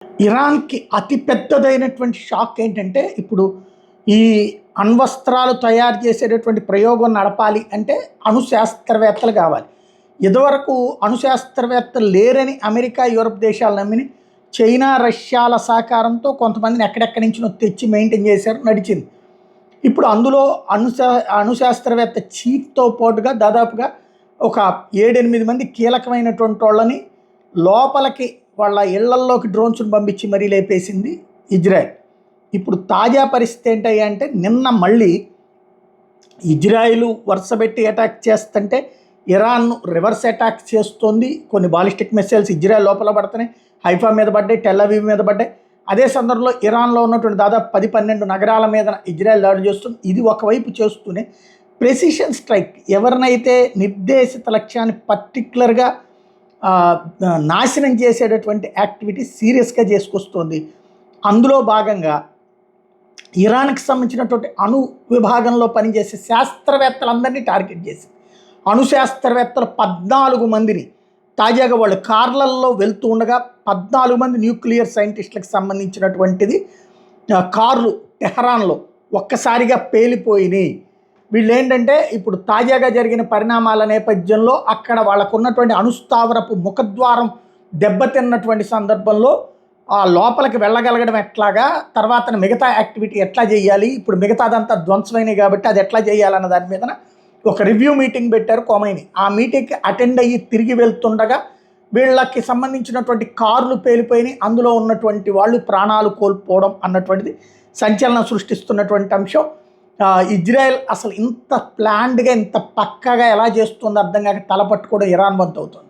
ఇరాన్‌కి అతి పెద్దదైనటువంటి షాక్ ఏంటంటే, ఇప్పుడు ఈ అణ్వస్త్రాలు తయారు చేసేటటువంటి ప్రయోగం నడపాలి అంటే అణు శాస్త్రవేత్తలు కావాలి. ఇదివరకు అణు శాస్త్రవేత్తలు లేరని అమెరికా, యూరప్ దేశాలు నమ్మిని చైనా, రష్యాల సహకారంతో కొంతమందిని ఎక్కడెక్కడి నుంచినో తెచ్చి మెయింటైన్ చేశారు, నడిచింది. ఇప్పుడు అందులో అణు శాస్త్రవేత్త చీఫ్‌తో పాటుగా దాదాపుగా ఒక 7, 8 మంది కీలకమైనటువంటి వాళ్ళని లోపలికి వాళ్ళ ఇళ్లల్లోకి డ్రోన్స్‌ని పంపించి మరీ లేపేసింది ఇజ్రాయెల్. ఇప్పుడు తాజా పరిస్థితి ఏంటయ్యా అంటే, నిన్న మళ్ళీ ఇజ్రాయిల్ వరుసబెట్టి అటాక్ చేస్తుంటే ఇరాన్ రివర్స్ అటాక్ చేస్తోంది. కొన్ని బాలిస్టిక్ మిసైల్స్ ఇజ్రాయెల్ లోపల పడుతున్నాయి, హైఫా మీద పడ్డాయి, టెల్ అవీవ్ మీద పడ్డాయి. అదే సందర్భంలో ఇరాన్లో ఉన్నటువంటి దాదాపు 10-12 నగరాల మీద ఇజ్రాయెల్ దాడి చేస్తుంది. ఇది ఒకవైపు చేస్తూనే ప్రెసిషన్ స్ట్రైక్, ఎవరినైతే నిర్దేశిత లక్ష్యాన్ని పర్టిక్యులర్గా నాశనం చేసేటటువంటి యాక్టివిటీ సీరియస్గా చేసుకొస్తుంది. అందులో భాగంగా ఇరాన్కి సంబంధించినటువంటి అణు విభాగంలో పనిచేసే శాస్త్రవేత్తలందరినీ టార్గెట్ చేసింది. అణు శాస్త్రవేత్తలు 14 మందిని తాజాగా వాళ్ళు కార్లల్లో వెళ్తూ ఉండగా 14 మంది న్యూక్లియర్ సైంటిస్టులకు సంబంధించినటువంటిది కార్లు టెహరాన్లో ఒక్కసారిగా పేలిపోయినాయి. వీళ్ళు ఏంటంటే ఇప్పుడు తాజాగా జరిగిన పరిణామాల నేపథ్యంలో అక్కడ వాళ్ళకు ఉన్నటువంటి అణుస్థావరపు ముఖద్వారం దెబ్బతిన్నటువంటి సందర్భంలో ఆ లోపలికి వెళ్ళగలగడం ఎట్లాగా, తర్వాత మిగతా యాక్టివిటీ ఎట్లా చేయాలి, ఇప్పుడు మిగతాదంతా ధ్వంసమైనవి కాబట్టి అది ఎట్లా చేయాలన్న దాని మీద ఒక రివ్యూ మీటింగ్ పెట్టారు కొమైని. ఆ మీటింగ్కి అటెండ్ అయ్యి తిరిగి వెళ్తుండగా వీళ్ళకి సంబంధించినటువంటి కార్లు పేలిపోయినాయి, అందులో ఉన్నటువంటి వాళ్ళు ప్రాణాలు కోల్పోవడం అన్నటువంటిది సంచలనం సృష్టిస్తున్నటువంటి అంశం. ఇజ్రాయెల్ అసలు ఇంత ప్లాన్డ్గా ఇంత పక్కాగా ఎలా చేస్తుందో అర్థం కాక తలపట్టుకోవడం ఇరాన్ వంతు అవుతుంది.